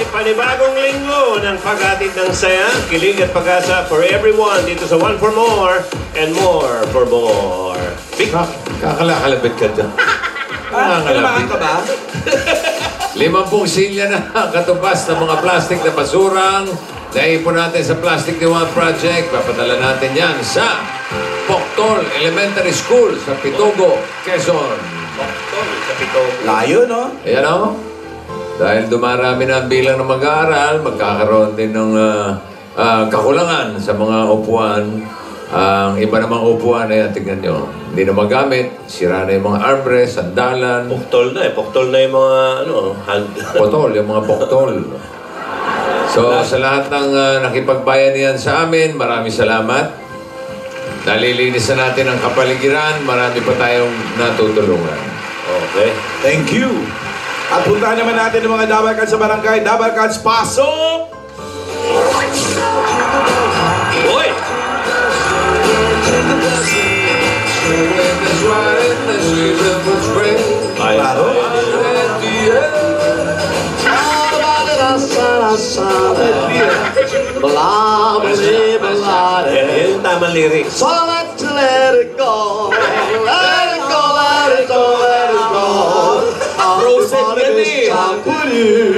Panibagong linggo ng paghatid ng saya, kilig at pag-asa for everyone dito sa One for More and More for More. Kakalakalabit ka dyan. Kalabahan ka ba? 50 silya na katubas ng mga plastic na basurang naipon natin sa Plastic Diwan Project. Papadala natin yan sa Poctol Elementary School sa Pitugo, Quezon. Poctol sa Pitugo. Layo, no? Ayan o. Dahil dumarami na ang bilang ng mag-aaral, magkakaroon din ng kakulangan sa mga upuan. Ang iba namang upuan, ayan, tignan nyo. Hindi na magamit, sira na yung mga armrest, sandalan. Poctol na eh. Poctol na yung mga, hand. Potol, yung mga poktol. So, sa lahat ng nakipagbayan niyan sa amin, maraming salamat. Nalilinis na natin ang kapaligiran, marami pa tayong natutulungan. Okay. Thank you. At puntahan naman natin ng mga Dabarkads sa barangay. Dabarkads, pasok! Uy! Klaro? Yan yung tamang lyrics. So let's let it go. Let it go, let it go, let it go. Frozen yan eh.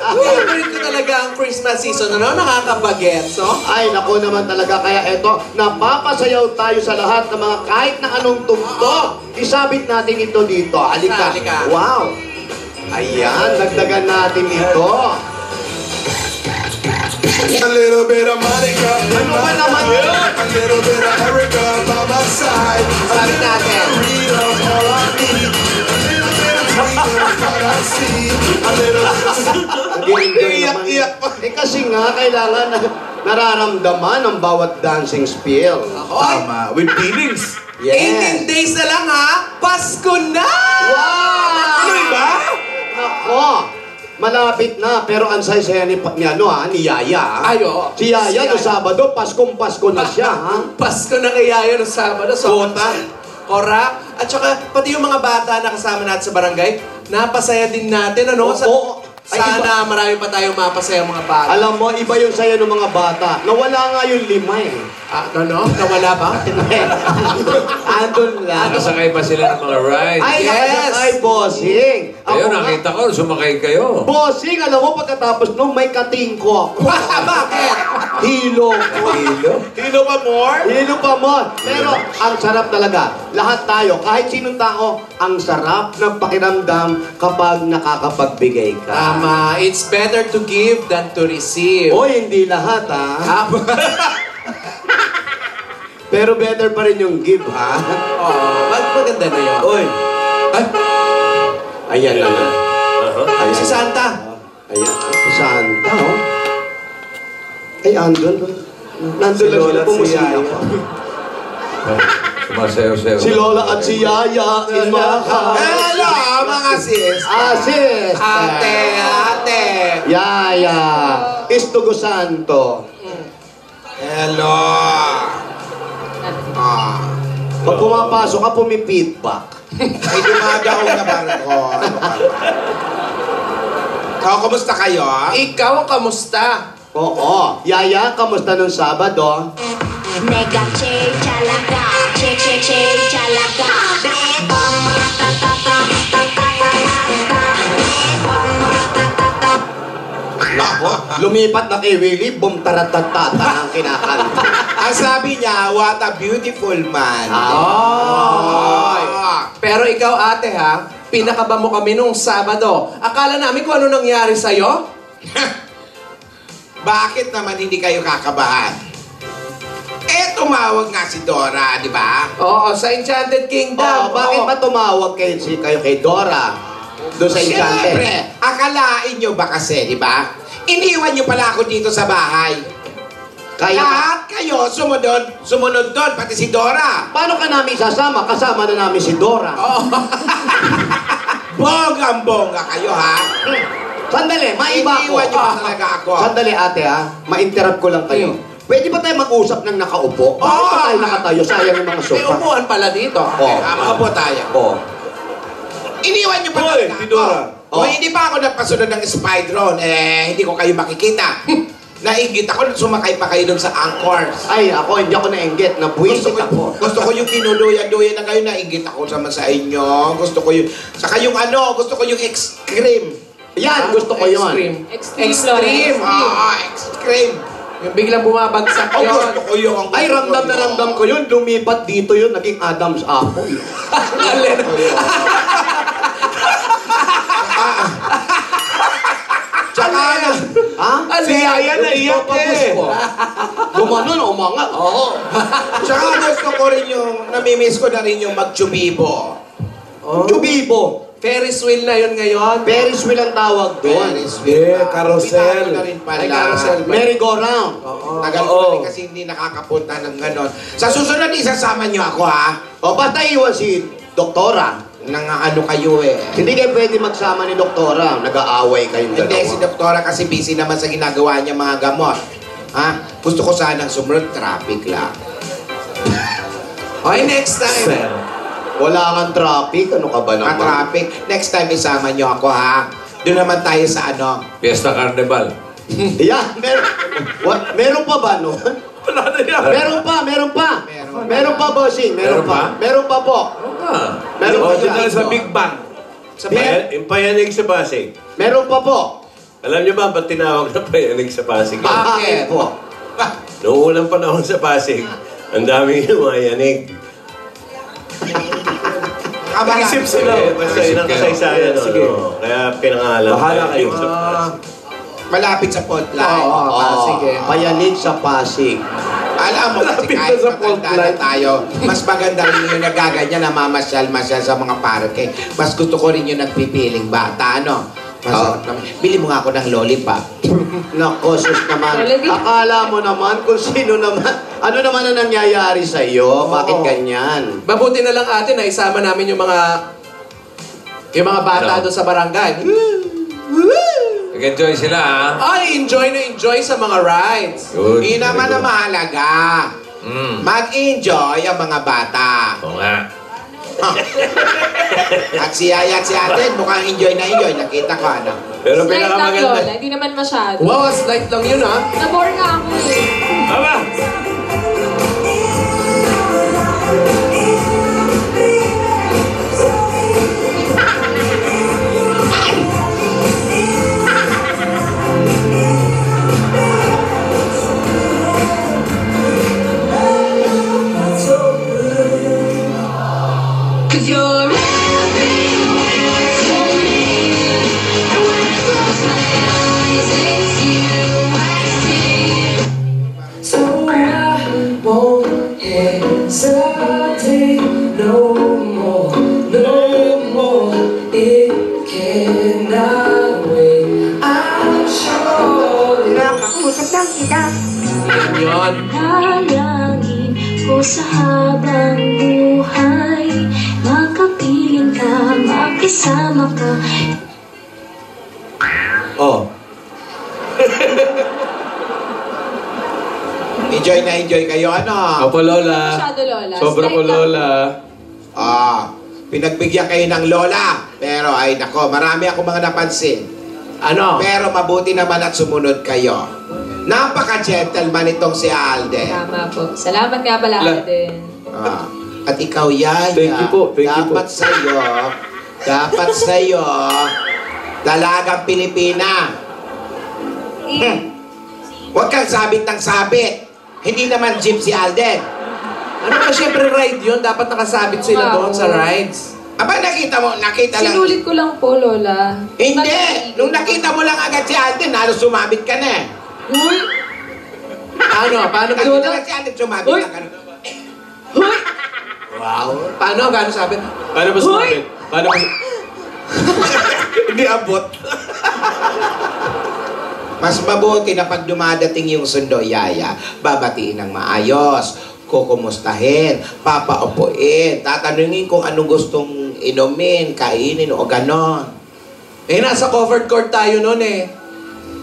Favorite ko talaga ang Christmas season, ano? Nakakabagets, no? Ay, naku naman talaga. Kaya eto, napapasayaw tayo sa lahat ng mga kahit na anong tugtog. Isabit natin ito dito. Halika. Halika. Wow. Ayan, dagdagan natin ito. A little bit of Monica. Ano ba naman yun? A little bit of Erica by my side. Sabi natin. Freedom, all I need. A little bit of freedom, what I see. A little bit of Iyak pa. Eh kasi nga, kailangan nararamdaman ang bawat dancing spiel. Hoy! Tama, with feelings. 18 days na lang, ha? Pasko na! Wow! Ano ba? Nako! Malapit na, pero ang saya-saya ni Yaya. Ayo. Si Yaya, no Sabado, Paskong-Pasko na siya, ha? Pasko na kay Yaya no Sabado. Kota. Kora. At saka, pati yung mga bata na kasama natin sa barangay, napasaya din natin, ano? Oo. Ay, Sana marami pa tayong mapasaya mga bata. Alam mo, iba yung saya ng mga bata. Nawala nga yung 5 eh. Ano? Nawala ba? Andun lang. Nakasakay pa sila ng mga rides. Ay, Yes! nakasakay, bossing. Kayo, Ako nga, nakita ko, sumakay kayo. bossing, alam mo, pagkatapos nung may katingko ako. Bakit? Hilo ko. Hilo pa more? Hilo pa mo. Pero ang sarap talaga. Lahat tayo, kahit sinong tao, ang sarap ng pakiramdam kapag nakakapagbigay ka. Tama. It's better to give than to receive. Oy, hindi lahat ha. Pero better pa rin yung give ha. Maganda na yun. Oy, Ay, ayan na nga. ay, si Santa. Ayan, si Santa oh. Ay, andun. Nandun lang sila pumusila pa. Sumasayaw-sayaw. Si Lola at si Yaya in my house. Hello, mga sis. Sis. Ate. Yaya. Istugo Santo. Hello. Pag pumapasok ka, pumipitback. Ay, dumadaw na barko. Ano ka? Kumusta kayo? Ikaw ang kamusta? Oo. Yaya, kamusta nung Sabado? 내가 제일 잘 나가 제일 잘 나가 Lumipat na kay Willie, bum taratatata ang kinakanta. Ang sabi niya, what a beautiful man. Ay. Pero ikaw ate ha, pinakaba mo kami nung Sabado. Akala namin kung ano nangyari sa'yo? Bakit naman hindi kayo kakabahan? Tumawag nga si Dora, di ba? Oo, sa Enchanted Kingdom. Bakit Oo. ba tumawag kayo kay Dora? Doon sa Enchanted. Siyempre, akalain nyo ba kasi, di ba? Iniwan nyo pala ako dito sa bahay. Kaya, Lahat kayo sumunod doon, pati si Dora. paano ka namin sasama? Kasama na namin si Dora. Bonggang-bongga kayo, ha? Sandali, maiba ko. Iniwan nyo pa talaga ako. Sandali ate ha, ma-interrupt ko lang kayo. Pwede ba tayo mag-usap ng nakaupo? Bakit ba tayo nakatayo? Sayang yung mga May sofa. umuan pala dito. Oh. Makapo tayo. Oh. Iniwan niyo pa Hoy, talaga Tidora. ako. Kung hindi pa ako nagpasunod ng Spydron, hindi ko kayo makikita. Nainggit ako, sumakay pa kayo dun sa Anchors. Ay, ako, hindi ako nainggit. Nabuisit ako. Gusto ko yung kinuduyan-duyan na kayo, nainggit ako sama sa inyo. Gusto ko yung, saka yung gusto ko yung X-Cream. Yan, gusto ko yun. Extreme. X-Cream. Yung biglang bumabagsak Ang yun. gusto ko yung, Ay, ramdam na ramdam ko yun. Lumipat dito yun. Naging Adam's apple. Alin? Tsaka na, Ha? Si Yaya naiyak eh. Gumanon, umangat. Oo. tsaka gusto ko rin yung, namimiss ko na rin yung magchubibo. Chubibo. Ferris wheel na yun ngayon. Ferris wheel ang tawag doon. Ferris wheel. Yeah, carousel. Bitago na rin pala. Ay, carousel. Merry-go-round. Tagal ko na rin kasi hindi nakakapunta ng ganon. Sa susunod, isasama niyo ako, ha? O, basta iwan si Doktora. Nang ano kayo eh. Hindi kayo pwede magsama ni Doktora. Nag-aaway kayong Hindi, dalawa. si Doktora kasi busy naman sa ginagawa niya mga gamot. Ha? Gusto ko sanang sumunod, traffic lang. Okay, next time. Wala kang traffic. Ano ka ba naman? Traffic. Next time, isama niyo ako, ha? Doon naman tayo sa ano. Fiesta Carnival. Yan. Meron pa ba noon? Wala na yan. Meron pa. Meron. Meron pa, bossing. Meron Meron pa? pa. Meron pa po. Meron pa Oh, doon siya. na sa Big Bang. Sa Yung payanig sa Pasig. Meron pa po. Alam niyo ba ba't tinawag na payanig sa Pasig? Bakit po? Noong unang panahon sa Pasig, ang dami yung mga yanig. Isip Basta yun ang kasaysayan. Sige. Kaya pinangalan Bahala payanig kayo. sa Pasig. Malapit sa fault line. Oo. Pasig eh. Payanig sa Pasig. Alam mo kasi Malapit kahit na sa fault matanda na line. tayo, mas maganda rin yung nagaganyan na mamasyal-masyal sa mga parke. Mas gusto ko rin yung nagpipiling bata, ano? Masarap naman. Bili mo nga ako ng lollipop. Nako, sus naman. Talaga? Akala mo naman kung sino naman. Ano naman ang nangyayari sa iyo? Bakit ganyan? Mabuti na lang ate na isama namin yung mga bata Ano? doon sa barangay. Nag-enjoy sila, ha? Ay, enjoy na enjoy sa mga rides. Good. Hindi naman na mahalaga. Mag-enjoy ang mga bata. Oo nga. At si Yaya at si Ate, mukhang enjoy na enjoy. Nakita ko, ano? Pero Slight lang, pinakamaganda. Lola. Hindi naman masyado. Wow, slight lang yun, ha? Nabore nga ako eh. Aba! Nakakusap lang kita. Yun. Dalangin ko sa habang buhay. Makapiling ka, makisama ka. Oh. Enjoy na enjoy kayo, ano? Opo, Lola. Masyado, Lola. Sobra Slight po, lang. Lola. Pinagbigyan kayo ng lola. Pero ay nako, marami akong mga napansin. Ano? Pero mabuti naman at sumunod kayo. Napaka-gentleman itong si Alden. Tama po. Salamat nga pala, Alden. At ikaw, Yaya. Thank you po, thank you po. Dapat sa'yo, dalagang Pilipina. Huwag kang sabit ng sabit. Hindi naman jeep si Alden. Ano ka, syempre ride yun. Dapat nakasabit sila doon sa rides. Aba, nakita lang. Sinulit ko lang po, Lola. Hindi! Nung nakita mo lang agad si Alden, halos sumabit ka na eh. Uy! Paano? Paano? Nakita mo lang si Alden, sumabit Uy! na ka. Wow. Paano? Gano'n sabi? Paano ba sumabit? Paano ba Hindi abot. Mas mabuti na pag dumadating yung sundo, Yaya, babatiin ng maayos, kukumustahin, papaupuin, tatanungin kung anong gustong inumin, kainin o ganon. Eh, nasa covered court tayo noon eh.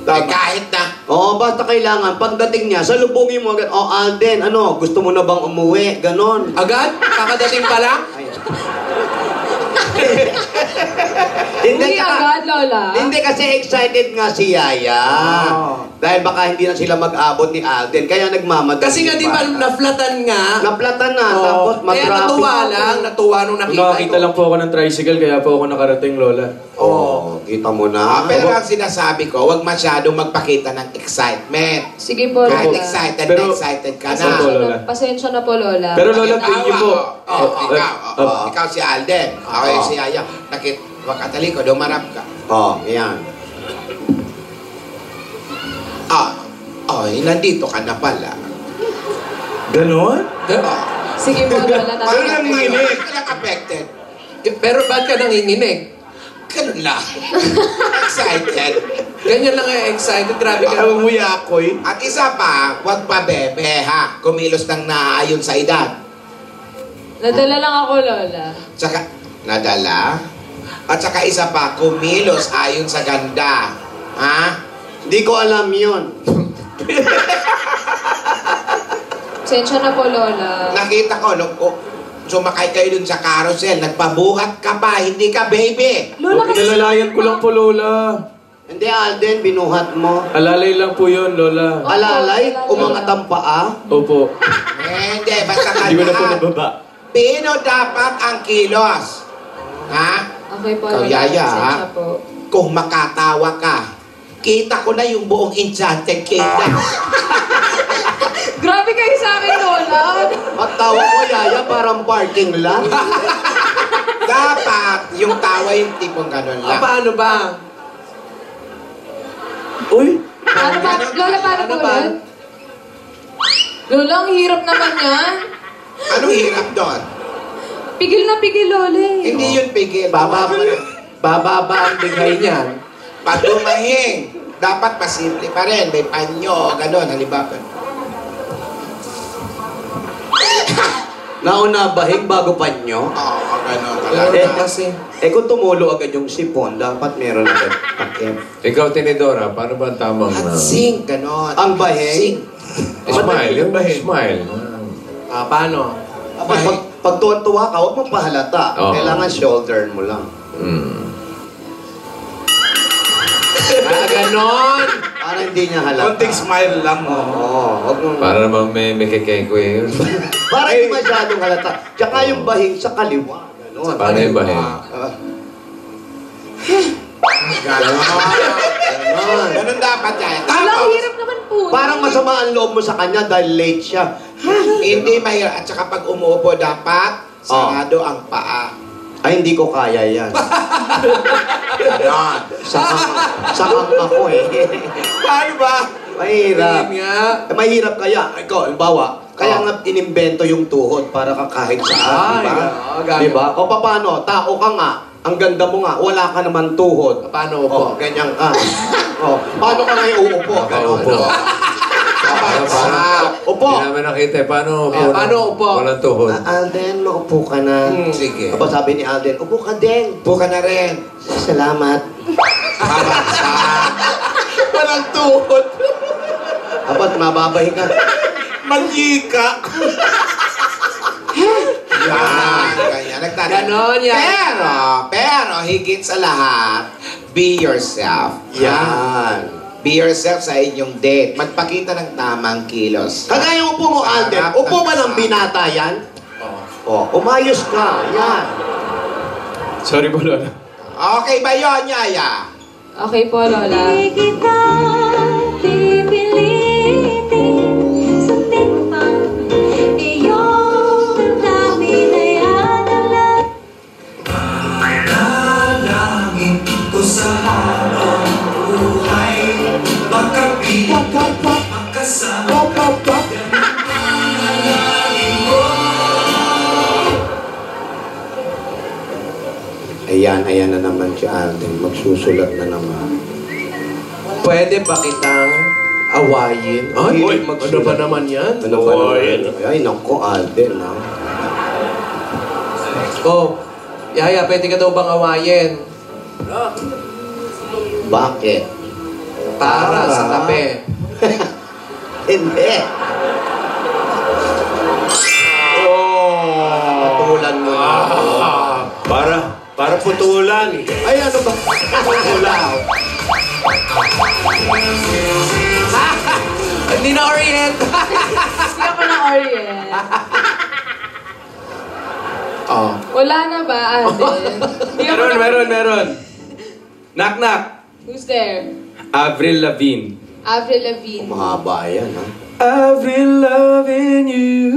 kahit na. Oo, basta kailangan, pagdating niya, salubungin mo agad, Alden, ano, gusto mo na bang umuwi? Ganon. Agad? Kakadating pa lang? Hindi agad, Lola. Hindi kasi excited nga si Yaya. Dahil baka hindi na sila mag-abot ni Alden, kaya nagmamadali. Kasi nga di ba naplatan nga? Naplatan na, Oo. tapos Kaya natuwa lang, natuwa nung nakita. Nakakita lang po ako ng tricycle, kaya po ako nakarating, Lola. Oo, kita mo na. Pero ang sinasabi ko, huwag masyadong magpakita ng excitement. Sige po, Kahit Lola. excited Pero- na excited ka Opo, na. Lola. Pasensya na po, Lola. Pero Lola, thank you po. Ikaw si Alden. Ako yung si Yaya. Wakataliko, dumarap ka. Yan. Nandito ka na pala. Ganon? Sige po, Lola. Parang tatawag. nanginig. Parang affected. Pero ba't ka nanginginig? Ganun lang. Excited. Ganyan lang excited. Grabe ka. Umuyakoy. At isa pa, huwag pa bebe ha. Kumilos ng naayon sa edad. Nadala lang ako, Lola. Tsaka, nadala. At saka isa pa, kumilos ayon sa ganda. Ha? Hindi ko alam yun. Pasensya na po, Lola. Nakita ko, nung sumakay kayo dun sa carousel, nagpabuhat ka pa, hindi ka baby. Lola, kasi... Pinalalayan ko lang po, Lola. Hindi, Alden, binuhat mo. Alalay lang po yun, Lola. Opo, Alalay, alalay umangat lang. ang paa. Opo. Hindi, basta ka Hindi ko na po lahat. nababa. Pino dapat ang kilos. Ha? Okay po, Ikaw, Lola. Yaya, Pasensya po. Kung makatawa ka, kita ko na yung buong Enchanted Kingdom. Grabe kayo sa akin, Lola. At tawa ko, Yaya, parang parking lot. Dapat yung tawa yung tipong ganun lang. Paano ba? Uy! Paano ba? Lola, paano po Ano ba? ulit? Lola, ang hirap naman yan. Anong hirap doon? Pigil na pigil, Lola. eh. Hindi yun pigil. Bababa ang bigay niyan. Pag lumahing, dapat pasimple pa rin. May panyo, gano'n, halimbawa. Nauna bahig bago panyo. Oo, gano'n Pero talaga. kasi, Kung tumulo agad yung sipon, dapat meron agad takip. Ikaw, Tinidora, paano ba ang tamang Hatsing, gano'n. Ang bahing? smile? Yung smile. paano? Pag tuwan-tuwa ka, huwag mong pahalata. Oo. Kailangan shoulder mo lang. Ganon. Para hindi niya halata. Konting smile lang, Oo, huwag mong... Para naman may kikeko yun. Para hindi masyadong halata. Tsaka yung bahing sa kaliwa. Ganon. Paano yung bahin? Gano'n. Ganon. Gano'n dapat yan. Lola, ang Tapos, hirap naman po. Parang masama ang loob mo sa kanya dahil late siya. hindi mahirap. At saka pag umuupo, dapat sarado ang paa. Ay, hindi ko kaya yan. Gano'n. Sakang ako eh. Paano ba? Mahirap. Tingin nga. Mahirap kaya. Ikaw, halimbawa, kaya nga inimbento yung tuhod para ka kahit saan, di ba? ganun. Di ba? O paano? Tao ka nga. Ang ganda mo nga. Wala ka naman tuhod. Paano O, po? ganyan ka. O, paano ka ngayon uupo? Ganon. Upo. Upo. Hindi namin nakita eh. Paano upo? Paano upo? Walang tuhod. Alden, maupo ka na. Sige. Tapos sabi ni Alden, upo ka din. Upo ka na rin. Salamat. Babagsak. Walang tuhod. Tapos mababahin ka. Malyika. Yan. Ganyan. Nagtatanong. Ganon yan. Pero, higit sa lahat, be yourself. Yan. Be yourself sa inyong date. Magpakita ng tamang kilos. Kagaya upo mo, Alden. Upo ba ng binata yan? Oo. Umayos ka. Yan. Sorry po, Lola. Okay ba yun, Yaya? Okay po, Lola. Di kita pipilitin sundin mo pang iyong damdamin ay adalan. Panalangin ko sa habang buhay, makapit ang kasama. Ayan na naman si Alden. Magsusulat na naman. Pwede ba kitang awayin? Ay, Uy, ano ba naman yan? Ano ba naman? Ay, naku, Alden, ha? Oh, Yaya, pwede ka daw bang awayin? Bakit? Tara sa tabi. Hindi. Patulan mo na. Para putulan. Ay, ano ba? Putulan. Hindi na orient. Hindi ako na Orient. Oh. Wala na ba, Alden? Hindi ako Meron. Knock, knock. Who's there? Avril Lavigne. Avril Lavigne. Mahaba yan, ha? Avril loving you.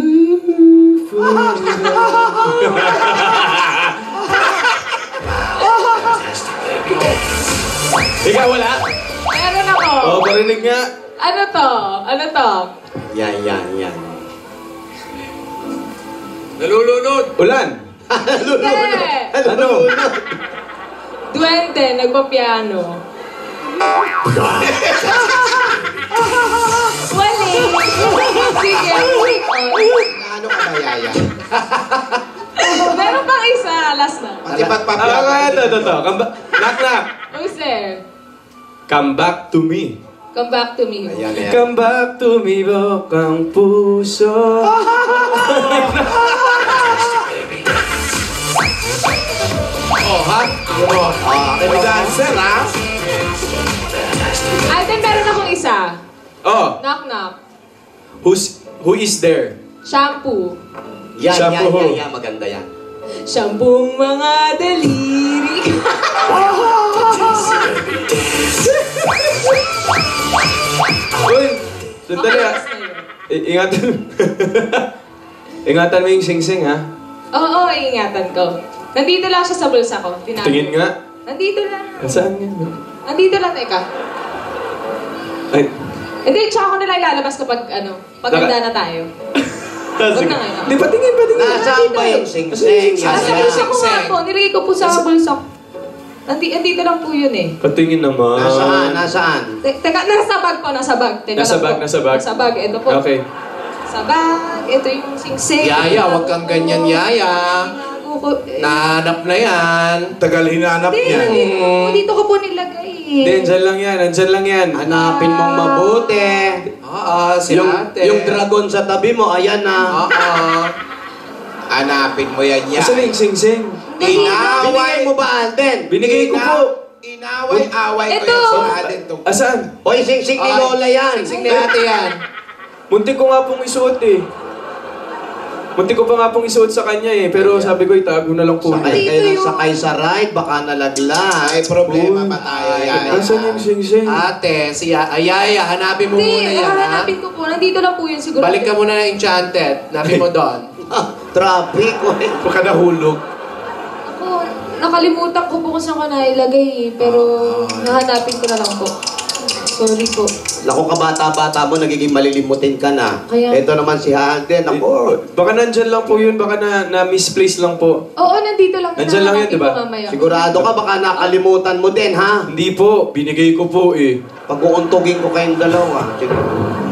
Ikaw wala? Meron ako. Oo, parinig nga. Ano to? Ano to? Yan. Nalulunod. Ulan. Hindi! Ano? Duwende, nagpa-piano. Wali! Sige, wait on. Ano ka ba, Yaya? Meron pang isa, last na. Pati ba't papya? Ito. Knock, knock. Who's there? Come back to me. Come back to me. Ayan. Come back to me, bokang puso. Oh, ha? May dancer, ha? Alden, meron akong isa. Oh, Knock, knock. who is there? Shampoo. Yan. Shampoo. Maganda yan. Shampoo mga daliri. Uy, sandali ah. Ingatan. Ingatan mo yung sing-sing ha. Oo, ingatan ko. Nandito lang siya sa bulsa ko. Tinago. Tingin nga. Nandito lang. Saan nga? Nandito lang, teka. Ay, Hindi, tsaka ko na lang ilalabas kapag, paganda na tayo. Huwag na ngayon. Hindi, patingin. Nasaan ba yung sing-sing? Nasa Yan. bulsa ko nga po. Nilagay ko po sa bulsa ko. Nandito lang po yun eh. Patingin naman. Nasaan? Teka, nasa bag po, nasa bag. Teka Nasa lang bag, po. nasa bag. Nasa bag, ito po. Okay. Sa bag, ito yung sing-sing. Yaya, wag kang ganyan, Yaya. Tinago ko. Nahanap na yan. Tagal hinanap Hindi, dito ko po nilagay eh. Hindi, andyan lang yan. Hanapin mong mabuti. Oo, si ate. Yung dragon sa tabi mo, ayan na. Oo. Hanapin mo yan, Asa na Yaya. yung sing-sing? Binigay mo ba, Alden? Binigay ko po. Inaway-away ko Ito. yan sa atin. Asaan? Hoy, sing-sing ni Lola yan. Sing ni ate yan. Muntik ko nga pong isuot eh. Muntik ko pa nga pong isuot sa kanya eh. Pero sabi ko, itago na lang po. Sakay Dito kayo ng yung- sakay sa ride, baka nalaglag. May problema ba tayo, Yaya? Asan yung sing-sing? Ate, si Yaya, hanapin mo muna Hindi, yan, ha? hanapin ko po. Nandito lang po yun siguro. Balik ka muna ng Enchanted. Hanapin mo doon. Traffic. Baka nahulog. Ako, nakalimutan ko po kung saan ko nailagay eh. Pero nahanapin ko na lang po. Sorry po. Naku, kabata-bata mo, nagiging malilimutin ka na. Kaya- Ito naman si Alden. Ako, Baka nandyan lang po yun. Baka na-misplace lang po. Oo, nandito lang. Nandyan lang yun, Nahanapin diba? ko mamaya. sigurado ka, baka nakalimutan mo din, ha? Hindi po. Binigay ko po eh. Pag-uuntugin ko kayong dalawa.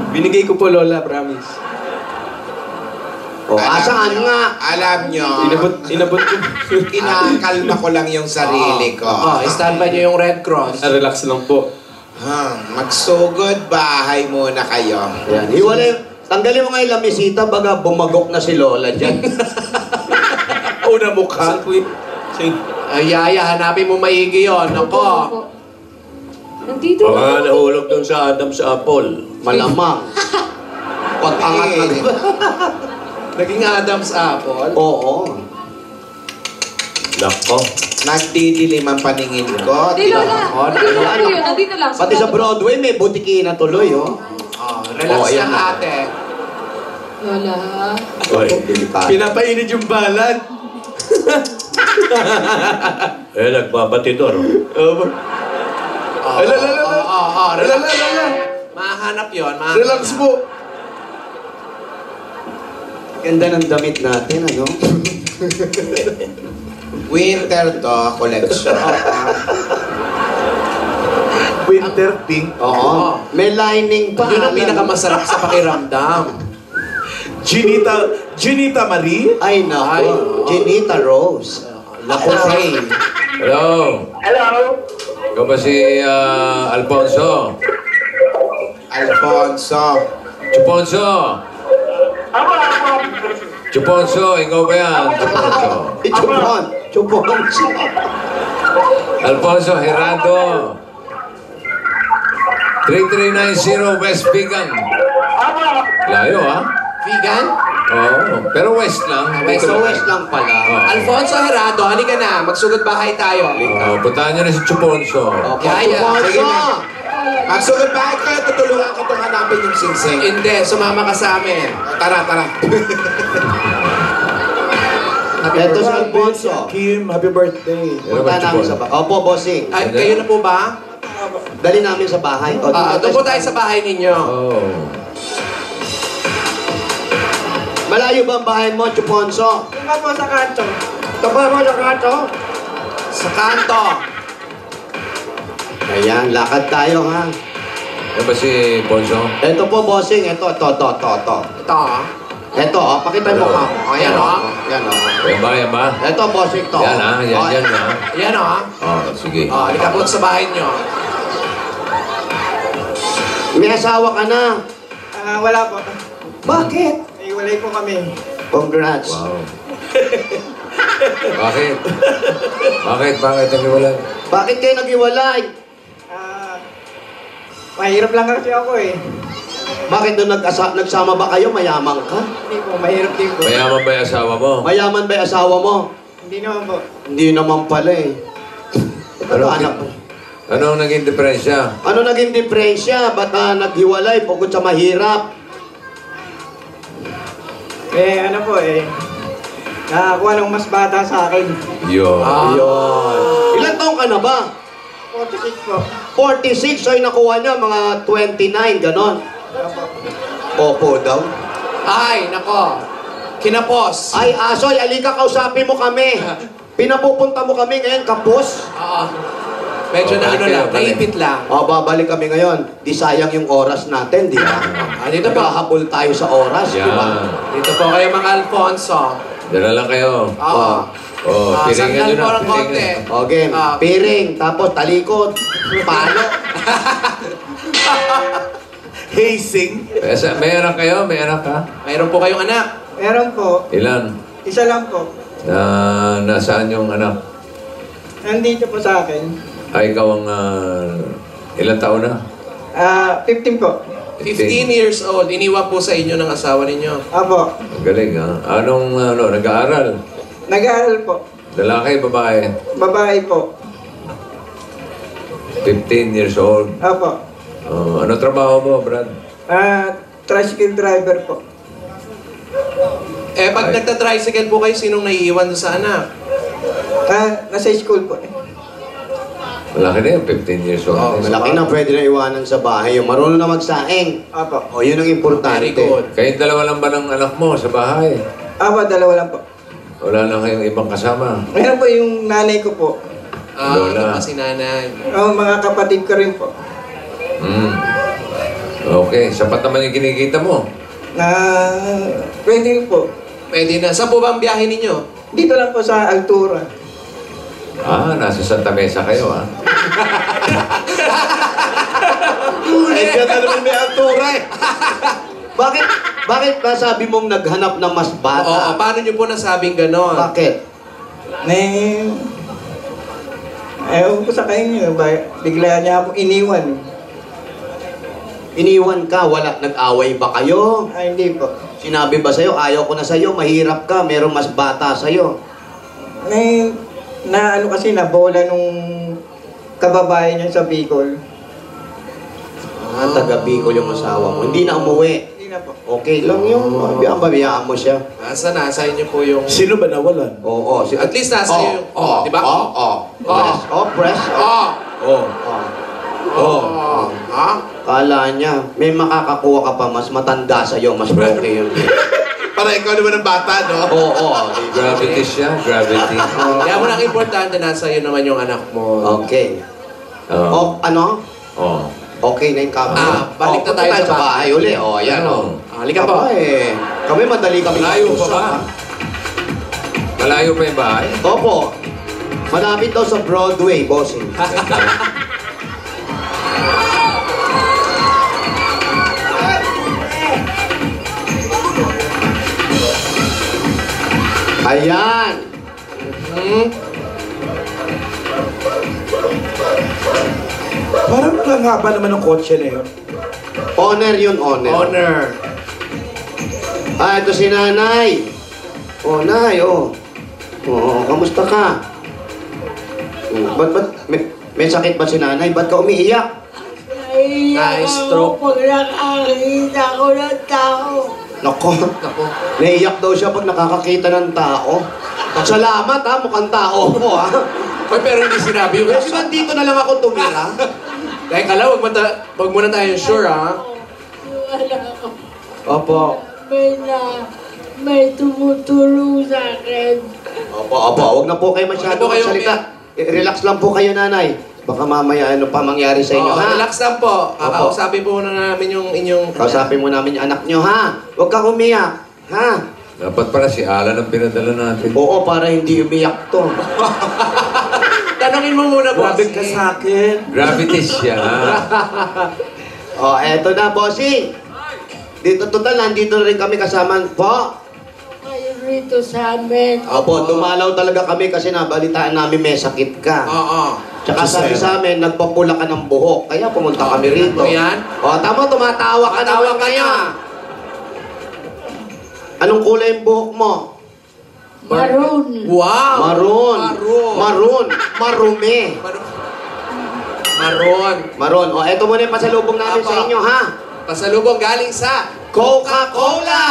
Binigay ko po, Lola. Promise. O, asaan nga? Alam nyo, Inabot ko. kinakalma ko lang yung sarili ko. Oh, standby niyo yung Red Cross. Relax lang po. Magsugod bahay muna kayo. Yan, hiwalay. Tanggalin mo nga yung lamisita, baga bumagok na si Lola dyan. Una mukha. Saan po yung sing? Yaya, hanapin mo maigi yun. Opo. Ako. Nandito lang. Baka nahulog dun sa Adam's Apple. Malamang. Pag-angat na. Naging Adam's Apple. Oo. Nako. Nagdidilim ang paningin ko. Hindi, Lola. Oh, Nandito lang po yun. Nandito lang. Pati sa Broadway, may butiki na tuloy, oh. Oh, relax Oh, ayan lang, na. ate. Lola. Oy. Delikado. Pinapainit yung balat. Nagpabatidor. Oh, Alala. relax. Mahanap yun, mahanap. Relax po. Ganda ng damit natin, ano? Winter to, collection. Winter pink. Oo. May lining pa. Yun ang alam. pinakamasarap sa pakiramdam. Ginita Marie? Ay, nako. Ay, oo. Ginita Rose. Naku, Ray. Hello. Hello? Ikaw ba si Alfonso? Alfonso. Chuponso! Chuponso, ikaw ba yan? Chuponso. Chupon. Alfonso Gerardo. 3390 West Vegan. Layo, ha? Vegan? Oo. Pero west lang. West, Dito West lang pala. Alfonso Herado, halika na. Magsugod bahay tayo. Puntahan niyo na si Chuponso. Yaya. Sige na. Magsugod ba kayo? Tutulungan ko itong hanapin yung singsing. Hindi, sumama ka sa amin. Tara. Ito si Alfonso. Kim, happy birthday. Punta namin sa bahay. Opo, bossing. Ay, kayo na po ba? Dali namin sa bahay. Doon po tayo sa bahay ninyo. Oh. Malayo ba ang bahay mo, Chuponso? Ito po sa kanto. Sa kanto. Ayan, lakad tayo ha. Ano ba si Ponso? Ito po, bossing. Ito. Ito. Ito, pakita mo ka. Ayan, oh. Yan, Yan ba? Ito, bossing to. Yan, ha? Yan, ha? Ayan, oh. Oh, sige. Halika po sa bahay nyo. May asawa ka na. Wala po. Bakit? Iwalay po kami. Congrats. Wow. Bakit? Bakit ang iwalay? Bakit kayo nag-iwalay? Mahirap lang kasi ako eh. Bakit doon nagsama ba kayo? Mayaman ka? Hindi po, mahirap din po. Mayaman ba yung asawa mo? Mayaman ba yung asawa mo? Hindi naman po. Hindi naman pala eh. Ano anak mo? Ano ang naging diferensya? Ano naging diferensya? Ba't naghiwalay? Bukod sa mahirap? Ano po nakakuha ng mas bata sa akin. Yun. Yun. Ilan taong ka na ba? 46 po. 46, so yung nakuha niya mga 29, ganon. Opo daw. Ay, nako. Kinapos. Ay, Asoy, alika kausapin mo kami. Pinapupunta mo kami ngayon, kapos. Oo. Medyo na balik kayo, balik. naipit lang. O, babalik kami ngayon. Di sayang yung oras natin, di ba? Dito po. Naghahabol tayo sa oras, di ba? Yan. Dito po kayo mga Alfonso. Diyan na lang kayo. Oo. Oh, piringan sandal nyo po na. ng konti. Okay, piring, tapos talikod, palo. Hazing. May anak kayo? May anak ka? Mayroon po kayong anak. Meron po. Ilan? Isa lang po. Nasaan yung anak? Nandito po sa akin. Ay, ikaw ang ilang taon na? 15 po. 15 years old. Iniwan po sa inyo ng asawa ninyo. Apo. Ang galing, ha? Anong, nag-aaral? Nag-aaral po. Lalaki, babae? Babae po. 15 years old. Apo. Ano trabaho mo, Brad? Tricycle driver po. Pag Ay. nagta-tricycle po kayo, sinong naiiwan sa anak? Nasa school po. Malaki na yun, 15 years old. Malaki na pwede na iwanan sa bahay. Yung marunong na magsaing. Apo. O, yun ang importante. Very good. Kayong dalawa lang ba ng anak mo sa bahay? Apo, dalawa lang po. Wala na kayong ibang kasama? Meron po yung nanay ko po. Lola. Ito pa si nanay. Mga kapatid ko rin po. Okay, sapat naman yung kinikita mo. Pwede po. Pwede na. Saan po ba ang biyahe ninyo? Dito lang po sa Altura. Nasa Santa Mesa kayo, ha? Ay, dyan na naman may altura eh. Bakit nasabi mong naghanap ng mas Oo, bata? paano nyo po nasabing gano'n? Bakit? Ayaw ko sa kanya. Bigla niya akong iniwan. Iniwan ka, nag-away ba kayo? Ay, hindi po. Sinabi ba sa'yo, ayaw ko na sa'yo, mahirap ka, merong mas bata sa'yo? Kasi nabola nung kababayan niya sa Bicol. Taga Bicol yung asawa mo. Hindi na umuwi. Hindi na po. Okay lang yung babiyaan mo siya. Nasa inyo po yung... Sino ba nawalan? Oo. At least nasa iyo yung... di ba? Press. Ha? Kala niya, may makakakuha ka pa, mas matanda sa'yo, mas okay yun. Para ikaw naman ang bata, no? Oo. Gravity siya, gravity. Kaya mo lang importante, nasa iyo naman yung anak mo. Okay. Oh. Ano? Oh. Okay na yung kami. Balik na tayo sa bahay uli. Yan o. Halika po. Kami madali kami. Malayo pa ba? Malayo pa yung bahay? Opo. Malapit daw sa Broadway, bossing. Ayan. Parang ang haba naman ng kotse na yun. Honor yun, honor. Honor. Ah, ito si nanay. Oh, nay, oh. Oo, kamusta ka? Ba't, may sakit ba si nanay? Ba't ka umiiyak? Na-stroke. Pag nakakita ko ng tao. Nako, Ako. naiiyak daw siya pag nakakakita ng tao. Salamat ha, mukhang tao mo ha. Oy, pero hindi sinabi yung... Kasi ba't dito na lang ako tumira? Teka lang, wag muna tayo sure, ha? Wala ko. Opo. May tumutulong sa akin. Opo. Huwag na po kayo masyado Huwag na po kayo magsalita. Relax lang po kayo, nanay. Baka mamaya ano pa mangyari sa inyo, Oo, ha? relax lang po. Kakausapin po muna namin yung inyong... Kausapin mo namin yung anak nyo, ha? Huwag kang umiyak, ha? Dapat pala si Alan ang pinadala natin. Oo, para hindi umiyak to. Tanungin mo muna, boss. Grabe ka sa akin. Gravities siya, ha? Eto na, bossing. Dito, total, nandito rin kami kasama po. Kayo rito sa amin. Opo, dumalaw talaga kami kasi nabalitaan namin may sakit ka. Oo. Tsaka sabi sa amin, nagpapula ka ng buhok. Kaya pumunta kami rito. Ano yan? Tama, tumatawa ka Tumatawa naman ka kaya. na. Anong kulay yung buhok mo? Maroon. Wow! Maroon. Maroon. Marumi. Maroon. Maroon. Eto muna yung pasalubong namin Apa. sa inyo, ha? Pasalubong galing sa Coca-Cola!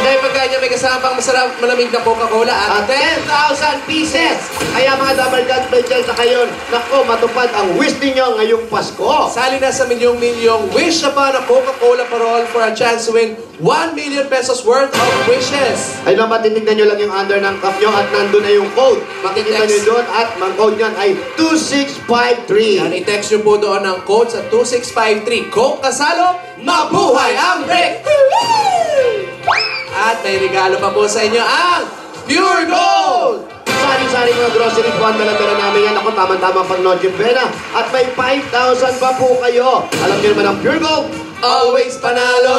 Dahil pagkain niya may kasama pang masarap malamig na Coca-Cola at At 10,000 pieces! Kaya mga Double God Angels na kayo, nako, matupad ang wish ninyo ngayong Pasko. sali na sa milyong-milyong wish na pa na Coca-Cola parol for a chance to win 1 million pesos worth of wishes. Ay naman, titignan nyo lang yung under ng cup nyo at nandun na yung code. Makikita nyo doon at ang code nyan ay 2653. Yan, i-text nyo po doon ang code sa 2653. Coke kasalo, mabuhay ang break! At may regalo pa po sa inyo ang Pure Gold! Sari-sari mga grocery po ang dala-dala namin yan. Ako, tama-tama pang Noche Buena. At may 5,000 pa po kayo. Alam nyo naman ang Pure Gold. Always panalo!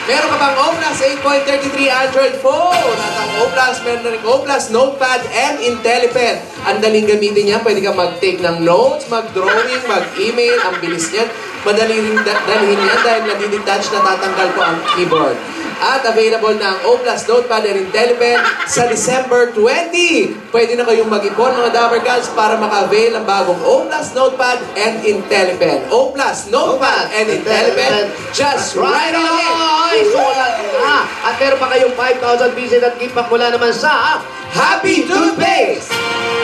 Meron ka pang O-Plus 8.33 Android phone. At ang O-Plus, meron na rin O-Plus Notepad and IntelliPen. Ang daling gamitin niya, pwede kang mag-take ng notes, mag-drawing, mag-email. Ang bilis niyan. Madali rin dalhin yan dahil nadidetach na tatanggal po ang keyboard. At available na ang O-Plus Notepad and IntelliPen sa December 20. Pwede na kayong mag-ipon mga Dapper Cats para maka-avail ng bagong O-Plus Notepad and IntelliPen. O-Plus Notepad and IntelliPen, just right on it! Ay, sulat na. At meron pa kayong 5,000 pieces at gift mula naman sa Happy Toothpaste!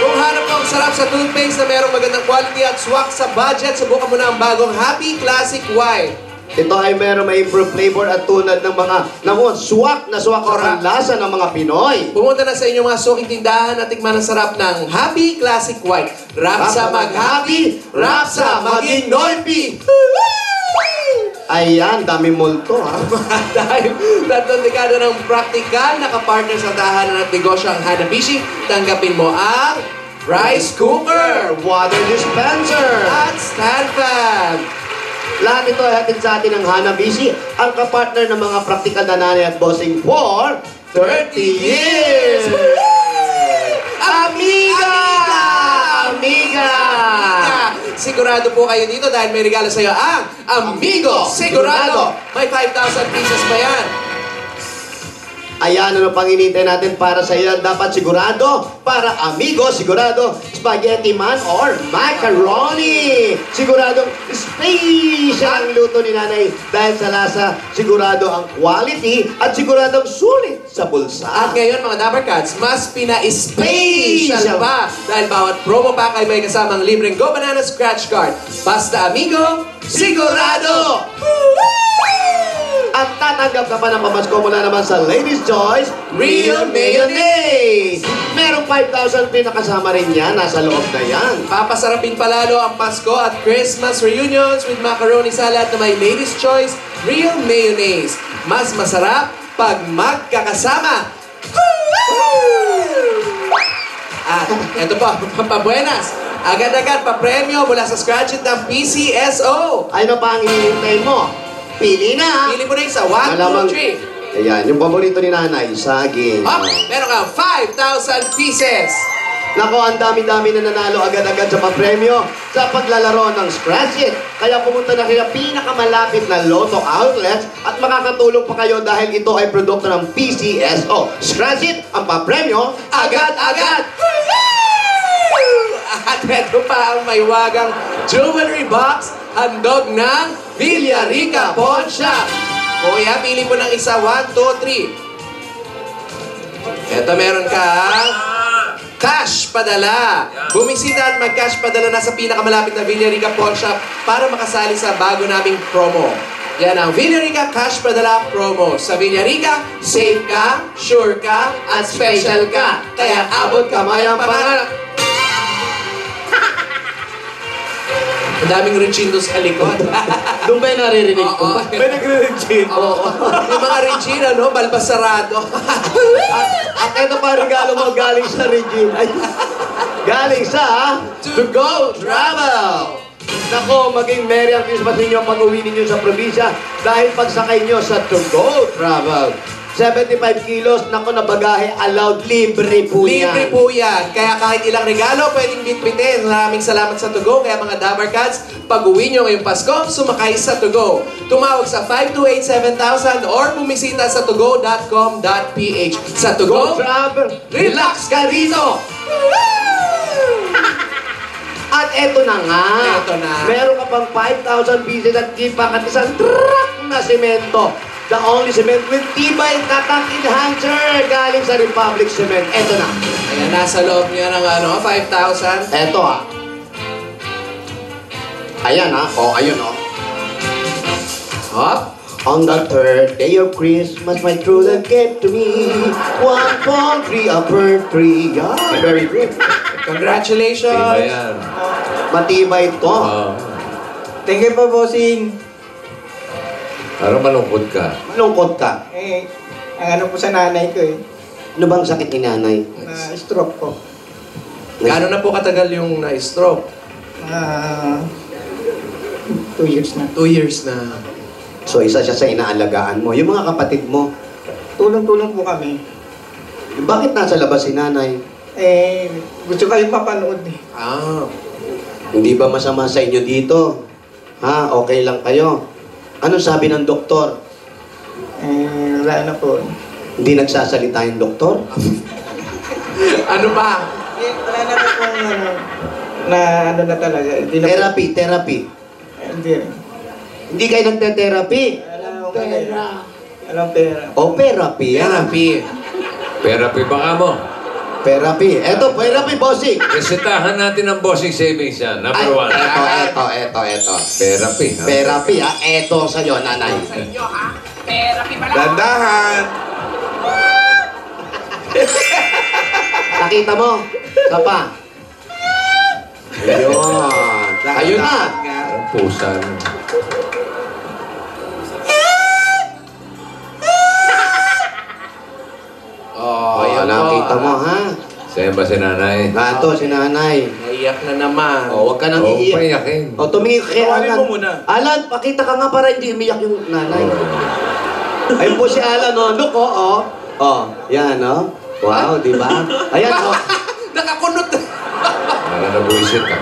Kung hanap mo ang sarap sa toothpaste na merong magandang quality at swak sa budget, subukan mo na ang bagong Happy Classic White. Ito ay meron may improved flavor at tunad ng mga swak na swak ang lasa ng mga Pinoy. Pumunta na sa inyong mga suking tindahan at tikman ang sarap ng Happy Classic White. Rap sa mag-happy, rap sa maging noipy! Ayan, dami multo ha. Dahil 3 dekada ng praktikal na kapartner sa tahanan at negosyo ang Hanabishi, tanggapin mo ang rice cooker, Water dispenser. at stand fan. Lahat ito ay hatid sa atin ng Hanabishi, ang kapartner ng mga praktikal na nanay at bossing for 30 years! Amiga! Amiga! Sigurado po kayo dito dahil may regalo sa'yo ang Amigo Sigurado. May 5,000 pieces pa yan. Ayan, ano pang hinihintay natin para sa iyo? Dapat sigurado para Amigo Sigurado Spaghetti Man or Macaroni. Siguradong special ang luto ni Nanay dahil sa lasa, sigurado ang quality at siguradong sulit sa bulsa. At ngayon mga Dapper Cats, mas pina-special pa dahil bawat promo pack ay may kasamang libreng Go Banana Scratch Card. Basta Amigo Sigurado! At tatanggap ka pa ng pamasko mula naman sa Ladies' Choice Real Mayonnaise. Merong 5,000 pinakasama rin yan. Nasa loob na yan. Papasarapin palalo ang Pasko at Christmas reunions with macaroni salad na may Ladies' Choice Real Mayonnaise. Mas masarap pag magkakasama. At eto pa, pampabuenas. Agad-agad pa-premyo mula sa Scratch It ng PCSO. Ano pa ang hinihintay mo? Pili na! Pili mo na isa. 1, Malamang- 2, 3. Ayan, yung paborito ni nanay, saging. Up! Meron kang 5,000 pieces. Nako, ang dami-dami na nanalo agad-agad sa papremyo sa paglalaro ng Scratch It. Kaya pumunta na kayo pinakamalapit na Lotto outlets at makakatulong pa kayo dahil ito ay produkto ng PCSO. Scratch It, ang papremyo, agad-agad! At ito pa ang maywagang jewelry box, handog ng Villarica Pawn Shop. Kuya, pili mo ng isa. 1, 2, 3. Ito meron kang cash padala. Bumisita at mag-cash padala na sa pinakamalapit na Villarica Pawn Shop para makasali sa bago naming promo. Yan ang Villarica Cash Padala Promo. Sa Villarica, safe ka, sure ka, at special ka. Kaya abot kamay ang pangarap. Ang daming Regino sa likod. Doon ba yung naririnig ko? Oo. May nagre-regine. Oo. Yung mga Regina, no? Balbasarado. At ito pa regalo mo galing sa Regine. Ay, galing sa To Go Travel. Nako, maging Merry ang Christmas ninyo pag uwi ninyo sa probinsya dahil pagsakay nyo sa To Go Travel. 75 kilos, nako na bagahe, allowed, libre po yan. Libre po yan. Kaya kahit ilang regalo, pwedeng bitbitin. Maraming salamat sa To Go. Kaya mga Dabar Cats, pag uwi nyo ngayong Pasko, sumakay sa To Go. Tumawag sa 528-7000 or bumisita sa togo.com.ph. Sa To Go, Travel, relax ka rito! At eto na nga. Eto na. Meron ka pang 5,000 pieces at kipak at isang truck na semento. The only cement with tibay tatak enhancer galing sa Republic Cement. Eto na. Ayan, nasa loob niya ng 5,000. Eto Ayan O, ayun Hop. On the third day of Christmas, my true love gave to me 1, 4, 3, a bird tree. Yeah, very good. Congratulations! Diba yan? Matibay ito. Thank you po, bossing. Parang malungkot ka. Malungkot ka. Ang ano po sa nanay ko Ano bang sakit ni nanay? stroke po. Gaano na po katagal yung na-stroke? 2 years na. 2 years na. So, isa siya sa inaalagaan mo. Yung mga kapatid mo, Tulong-tulong po kami. bakit nasa labas si nanay? Gusto kayong mapanood Hindi ba masama sa inyo dito? Ha? Okay lang kayo? Ano sabi ng doktor? Wala na po. Hindi nagsasalita yung doktor? Ano ba? Wala na po na na talaga. Hindi na Therapy. Hindi rin. Hindi kayo nagte-therapy? Walang pera. O, therapy. Therapy. Therapy baka mo. Therapy. Eto, therapy, bossing. Resetahan natin ang bossing savings yan. Ay, Number 1. eto. Therapy. Ha? Therapy, ha? Eto sa'yo, nanay. Dandahan. Nakita mo? Sapa. Ayun. Ayun na. Ang pusa. Ayan po. Nakita mo, ha? Sa'yo ba si nanay? Nato, si nanay. Naiyak na naman. Huwag ka nang Oo, iiyak. payakin. Tumingin ka kay Tawanin Alan. mo muna. Alan, pakita ka nga para hindi umiyak yung nanay. Ayun po si Alan, Look, yan, Wow, di ba? Ayan, Nakakunot. Para nabuisit ka.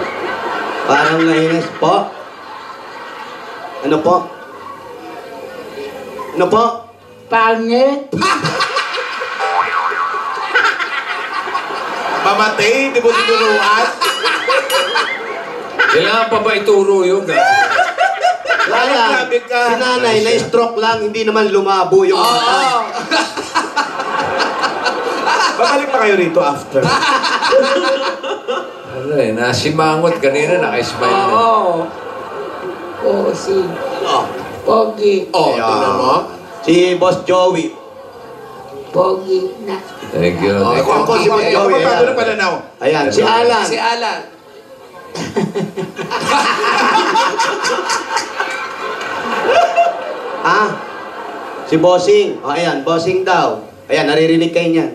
Parang nainis po. Ano po? Ano po? Pangit! Mamatay, di mo tinuruan. Kailangan pa ba ituro yun? Wala. Grabe ka. Si nanay, na-stroke lang, hindi naman lumabo yung mata. Babalik pa kayo rito after. Ano nasimangot kanina, naka-smile na. Oo, si Oh. Pogi. Ayan. Tingnan mo. Si Boss Joey. Pogi na. Thank you. Oh, Thank ako po si Boss Joey. Bago na Ayan. pananaw. Ayan, si Alan. Si Alan. Si Bossing. Ayan, Bossing daw. Ayan, naririnig kayo niyan.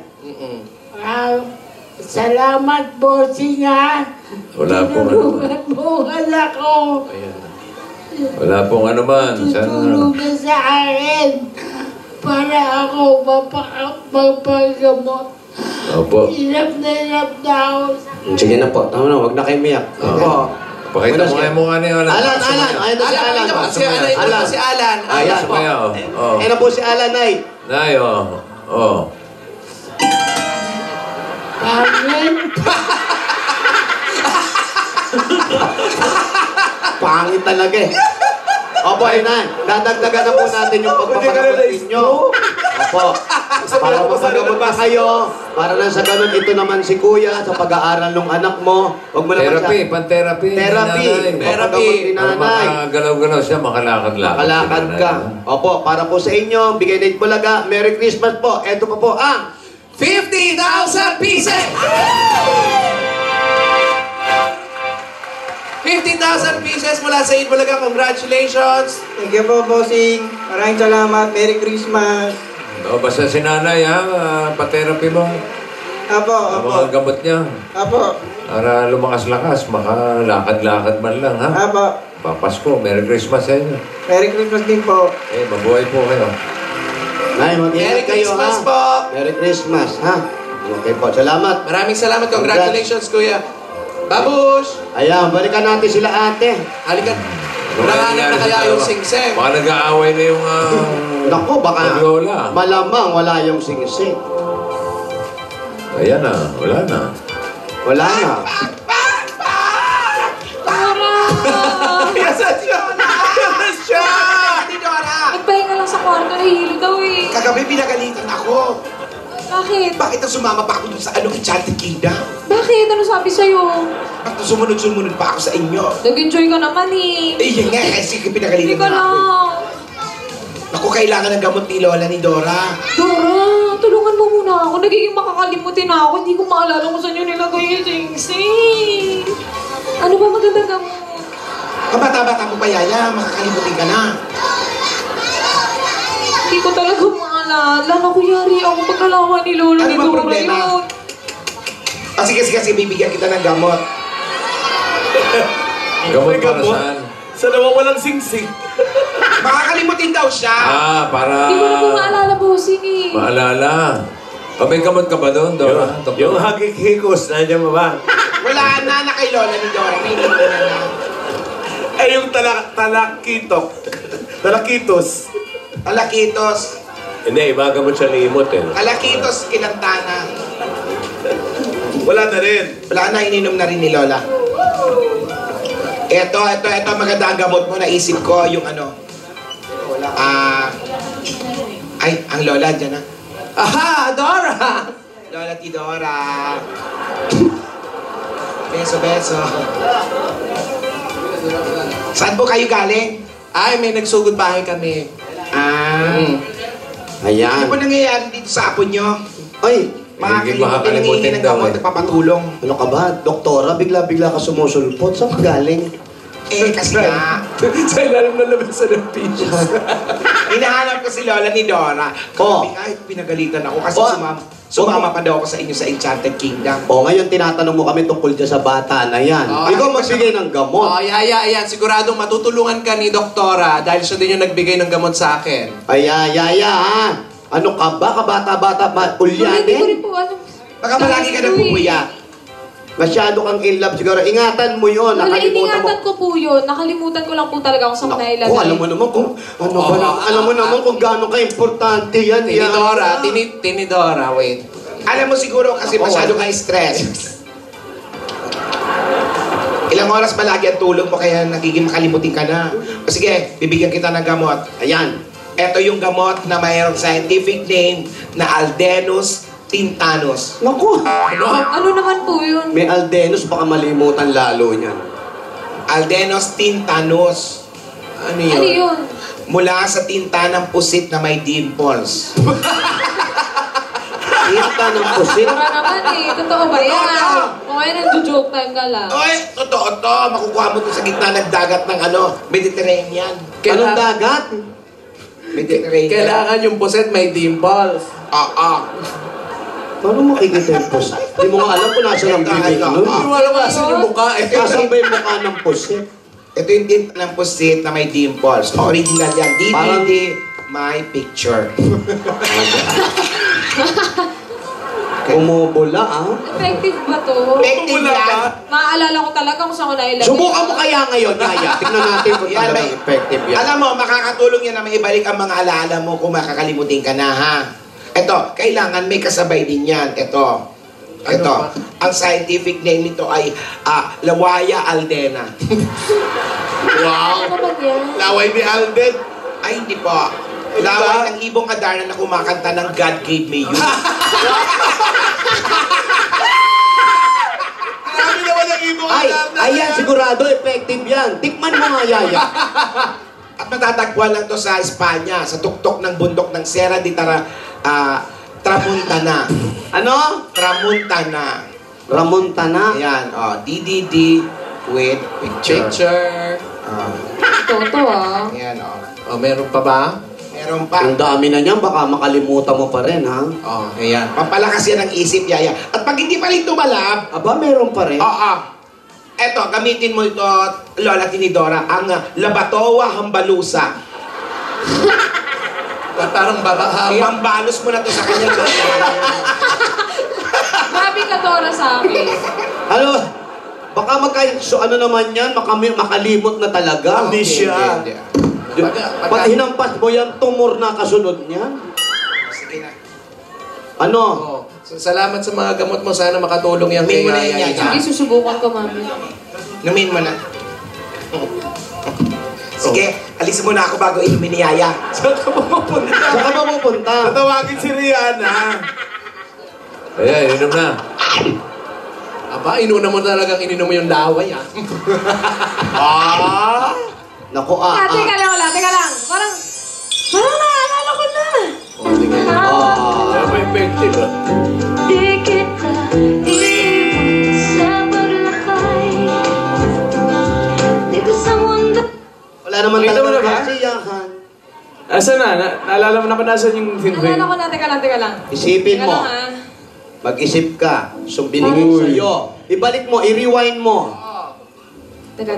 Salamat, bossing, ha. Wala pong ano man. Tinulungan mo anak ko. Wala pong ano man. Sana, Tutulungan sa akin para ako mapagagamot. opo. Hirap na ako. Sige na po, tama na, huwag na kayo miyak. Opo. Pakita mo nga yung mukha niyo. Alan, ayun na si Alan. Si Alan. Ayan. Gusto ko yan, oh. Ayun na po si Alan, Nay. Nay, oh. Oh. Pangin. Pangit talaga eh. Opo, ayun na. Dadagdagan na po natin yung pagpapagamot ninyo. Opo. Para mapagamot na kayo. Para na sa ganun, ito naman si Kuya sa pag-aaral ng anak mo. Huwag mo naman Therapy, pan-therapy. Therapy. Papagamot ni Para nanay. makagalaw-galaw siya, makalakad-lakad. Makalakad ka. Opo, para po sa inyo, bigay na Bulaga. Merry Christmas po. Ito pa po ang 50,000 pieces! 50,000 pieces mula sa Bulaga. Congratulations! Thank you po, bossing. Maraming salamat. Merry Christmas. O, basta si nanay, ha? Pa-therapy mo. Apo, Ang apo. mga gamot niya. Apo, Para lumakas-lakas, makalakad-lakad man lang, ha? apo. Papasko, Merry Christmas sa inyo. Merry Christmas din po. Eh, mabuhay po kayo. Nay, Merry mag-ingat kayo, Christmas ha? po! Merry Christmas, ha? Okay po, salamat. Maraming salamat. Congratulations, Kuya. Babush! Ayan, balikan natin sila ate. Halika. Nahanap na kaya yung singseng. Baka nag-aaway na yung Naku, baka Lola. malamang wala yung singsing. Ayan na, wala na. Wala na. Yes, siya! Yes, siya! Ni Dora! Nagpahinga lang sa kwarto, nahihilo daw eh. Kagabi pinagalitan ako. Bakit? Bakit ang sumama pa ako dun sa Enchanted Kingdom? Bakit? Ano sabi sa'yo? Bakit sumunod-sumunod pa ako sa inyo? Nag-enjoy ka naman eh. Eh, yan nga, kasi Hindi pinagalitan ka na ako. lang. Naku, kailangan ng gamot ni Lola ni Dora. Dora, tulungan mo muna ako. Nagiging makakalimutin na ako. Hindi ko maalala kung saan yun nilagay yung sing-sing. Ano ba magandang gamot? Kabata-bata mo pa, Yaya. Makakalimutin ka na. Hindi ko talaga maalala. Nakuyari ako pag nalaman ni Lolo Ano ni bang Dora problema? yun. Sige, bibigyan kita ng gamot. Gamot para saan? Sa nawawalang singsing. Makakalimutin daw siya. Para... Hindi ko na po maalala, bossing eh. Maalala. May gamot ka ba doon, Dora? Yung hagik-hikos, nandiyan mo ba? Wala na kay Lola ni Dora. May inuman na. Eh, yung talakitok. Talakitos. Alakitos. Hindi, iba gamot siya limot eh. Alakitos, kilantana. Wala na rin. Wala na, ininom na rin ni Lola. Ito, maganda ang gamot mo. Naisip ko yung ano. Ay, ang Lola, dyan na. Aha, Dora! Lola ti Dora. Beso. Saan po kayo galing? Ay, may nagsugod bahay kami. Ano Ayan. po nangyayari dito sa apo nyo? Ay, Makakalimutin, makakalimutin nangihingi ng daw gamot, eh. nagpapatulong. ano ka ba? Doktora, bigla-bigla ka sumusulpot. Saan ka galing? Eh, kasi nga, Sa ilalim ng lamesa ng peaches. hinahanap ko si Lola ni Dora. Oh. Kahit pinagalitan ako kasi Oh. sumama pa daw ako sa inyo sa Enchanted Kingdom. O, ngayon tinatanong mo kami tungkol dyan sa bata na yan. Oh, Ikaw ay, magbigay ng gamot. Oh, Yaya, ayan. Siguradong matutulungan ka ni Doktora dahil siya din yung nagbigay ng gamot sa akin. Ay, yaya, ha? Ano ka ba? Kabata-bata ba? Hindi ko rin Ulyanin? po ano. Baka palagi ka nagpupuya. Masyado kang in love siguro. Ingatan mo yun. Wala, Nakalimutan mo. iningatan ko po yun. Nakalimutan ko lang po talaga kung saan ko nailagay. Oh, alam mo naman kung alam mo naman kung gaano ka importante yan. Tinidora, Tinidora, wait. Alam mo siguro kasi masyado ka stress. Ilang oras palagi ang tulog mo kaya nagiging makalimutin ka na. O sige, bibigyan kita ng gamot. Ayan. Ito yung gamot na mayroong scientific name na Aldenus tintanus. Naku, Ano naman po yun? may Aldenus, baka malimutan lalo niyan. Aldenus tintanus. Ano Ano yun? yun? Mula sa tinta ng pusit na may dimples. Tinta ng pusit. Para naman eh. Totoo ba yan? Totoo. O kaya nagjo-joke time ka lang. Oy, totoo to. Makukuha mo to sa gitna ng dagat ng Mediterranean. Anong dagat? Mediterranean. Kailangan yung puset may dimples. Oo. Paano makikita yung pusit? Hindi mo nga alam kung nasa ang bibig nun. Hindi mo alam asan yung mukha eh. Kasan ba yung mukha ng pusit? Ito yung tint ng pusit na may dimples. Original yan. Parang- DVD, my picture. Kumubula, ah. Effective ba to? Effective yan. Maaalala ko talaga kung saan ko nailagay. Subukan mo kaya ngayon, Yaya. Tignan natin kung Yan, talagang may- effective yan. Alam mo, makakatulong yan na maibalik ang mga alaala mo kung makakalimutin ka na, ha? Ito, kailangan may kasabay din yan. Ito. Ano ba? Ang scientific name nito ay Lawaya aldena. Wow! Ano ba yan? Laway ni Alden. Ay, hindi po. Laway ng ibong Adarna na kumakanta ng God Gave Me You. Grabe naman ang ibong Ay, Adarna. ayan, sigurado effective yan. Tikman mo nga, Yaya. At matatagpuan lang to sa Espanya, sa tuktok ng bundok ng Serra de Tramuntana. Ano? Tramuntana. Ramontana. Ayan, DDD with picture. Picture. Toto ah. Ayan, Oh, meron pa ba? Meron pa. Ang dami na niyan, baka makalimutan mo pa rin, ha? Oh, ayan. Pampalakas yan ang isip, Yaya. At pag hindi pa rin tumalab, Aba, meron pa rin. eto, gamitin mo ito, Lola Tinidora, ang Labatoa Hambalusa. Parang baba. Ihambalos mo na to sa kanya. Grabe ka, Dora, sa akin. Ano? Baka so ano naman yan, makalimot na talaga. Amnesia. Pag hinampas mo yan, tumor na kasunod niyan. Sige na. Ano? Oh, so, salamat sa mga gamot mo. Sana makatulong yan Inumin kay mo na yan, Yaya. Yaya. Sige, susubukan ko, mami. Inumin mo na. Sige, alis muna ako bago inumin ni Yaya. Saan ka mapupunta? Saan ka ba pupunta? Tatawagin si Rihanna. Ayan, inom na. Aba, inuna mo talagang ininom mo yung laway, ah. Naku, Teka lang, teka lang. Parang naalala ko na. Oh, sige. Ano ba effective, ah? Di kita iiwan sa paglakay dito sa mundo. Wala naman Nakita mo talaga na ba? kasiyahan. Asan na? Naalala mo na kung nasan yung Naalala ko na, teka lang. Isipin Teka mo. lang, ah. Mag-isip ka. So, binigay sa'yo. Ibalik mo, i-rewind mo. Teka.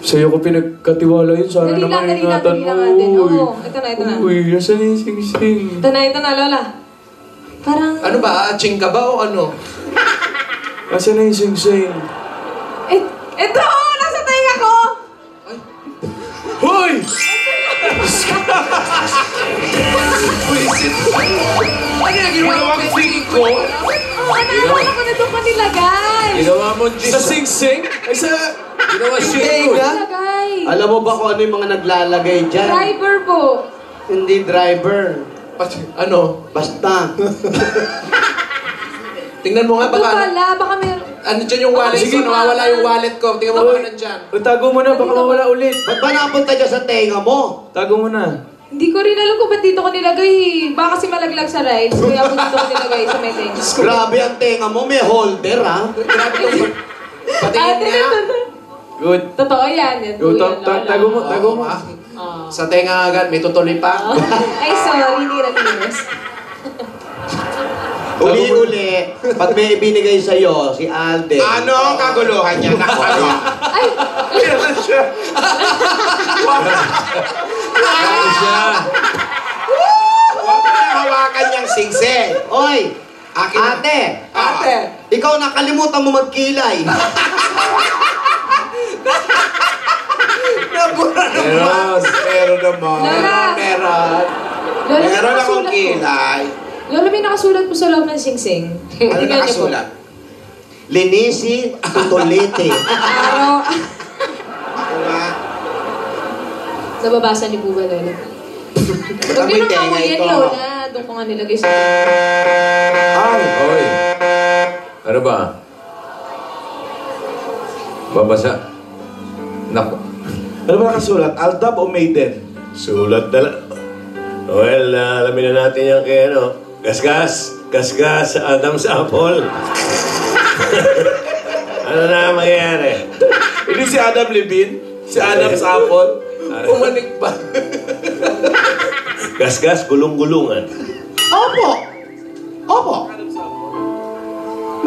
Sa'yo ko pinagkatiwala yun. Sana Dali lang, naman dali lang, ingatan dali mo. lang natin. Uy. Oo, ito na. Uy, nasan yung sing-sing? Ito na, Lola. Parang... Ano ba? Aching ka ba o ano? Asan na yung sing-sing? Ito! Nasa tainga ko! Hoy! Ano yung ginawa ko ko? Naalala ko na doon ko nilagay. Ginawa mo, Gis. Sa sing-sing? Ay, sa... Ginawa siya. Nilagay. Alam mo ba kung ano yung mga naglalagay dyan? Driver po. Hindi driver. Ano? Basta. Tingnan mo nga Ito baka... pala, baka meron... Ano dyan yung wallet Sige, ko? Nawawala yung wallet ko. Tingnan mo ba nandyan? O, tago mo na, baka mawala ulit. Ba't ba napunta dyan sa tenga mo? Tago mo na. Hindi ko rin alam kung ba't dito ko nilagay. Baka kasi malaglag sa rides. Kaya ako dito ko nilagay sa may tenga. Grabe ang tenga mo, may holder, ha? Grabe itong... Patingin niya. Good. Totoo yan. Yan Go, po yan, Lola. tago mo, tago mo. Ah. Sa tenga agad, may tutuloy pa. Ay, sorry. Hindi nalinis. Uli-uli, pag may ibinigay sa'yo, si Alden. Ano ang kaguluhan niya? Nakano? Ay! Kaya siya. Huwag mo na hawakan niyang singsing. Oy! Akin na. Ate! Ikaw nakalimutan mo magkilay. Meron naman. Lola! Meron. Lola, may Meron akong nakasulat po. kilay. Lola, may nakasulat po sa loob ng singsing. Ano Tingnan niyo po. nakasulat? Linisi, tutulite. Araw. Diba? Nababasa niyo po ba, Lola? Huwag niyo nang tenga amuyin, ito. Lola. Doon ko nga nilagay sa... Oy. Ano ba? Babasa. Naku. Ano ba nakasulat? Aldab o Maiden? Sulat na lang. Well, alamin na natin yan kay ano. Gasgas. Gasgas sa Adam's Apple. Ano na mangyayari? Hindi si Adam Levine? Si Adam's Apple? Umanik ba? Gasgas, gulong-gulungan. Opo! Opo!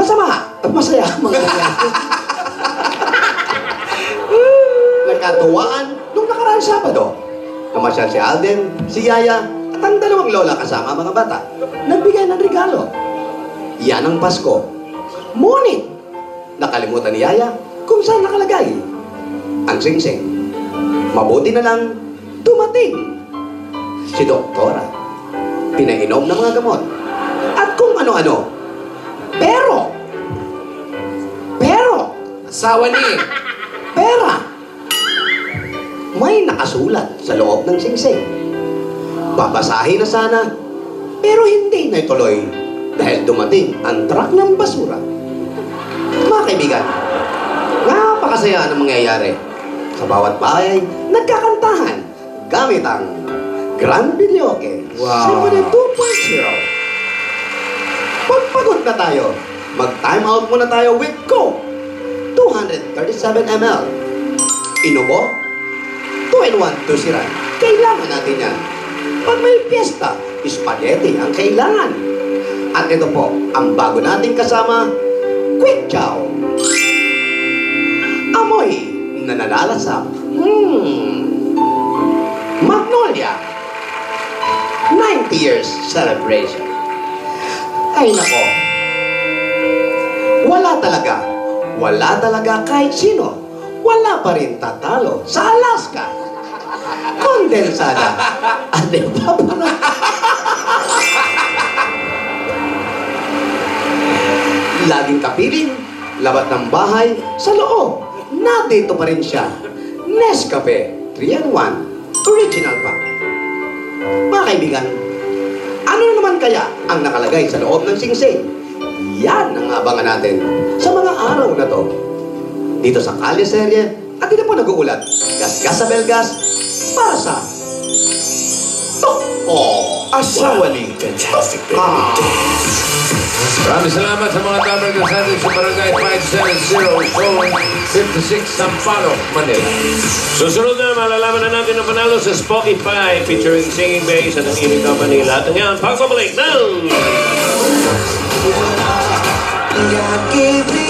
masama at masaya ang mga nangyari. Nagkatuwaan nung nakaraang Sabado. Namasyal si Alden, si Yaya, at ang dalawang lola kasama ang mga bata. Nagbigay ng regalo. Yan ang Pasko. Ngunit, nakalimutan ni Yaya kung saan nakalagay ang singsing. Mabuti na lang dumating si Doktora. Pinainom ng mga gamot. At kung ano-ano. Pero, Asawa ni. pera. May nakasulat sa loob ng singsing. Babasahin na sana, pero hindi na ituloy dahil dumating ang truck ng basura. Mga kaibigan, napakasaya ang mangyayari. Sa bawat bahay, nagkakantahan gamit ang Grand Videoke. Wow. 2.0. Pagpagod na tayo, mag-time out muna tayo with Coke. 237 ml. Inubo? 2-in-1 tusiran. Kailangan natin yan. Pag may piyesta, spaghetti ang kailangan. At ito po, ang bago nating kasama, Quick Chow. Amoy na nalalasap. Magnolia. 90 years celebration. Ay nako. Wala talaga kahit sino. Wala pa rin tatalo sa Alaska. Kondensada. At evaporate. Laging kapiling, labat ng bahay, sa loob. Nandito pa rin siya. Nescafe 3-in-1 Original pa. Mga kaibigan, ano naman kaya ang nakalagay sa loob ng singsing? Yan ang abangan natin sa mga araw na to. Dito sa Kalye Serye, at dito po nag-uulat. Gas-gas sa Belgas, para sa asawa ni Fantastic Baby. Maraming salamat sa mga tamang kasatin sa Barangay 570 Zone 56 Sampalo, Manila. Susunod na, malalaman na natin ang panalo sa Spotify featuring Singing Bass at ang Imig Manila. At ngayon, pagbabalik ng... God gave me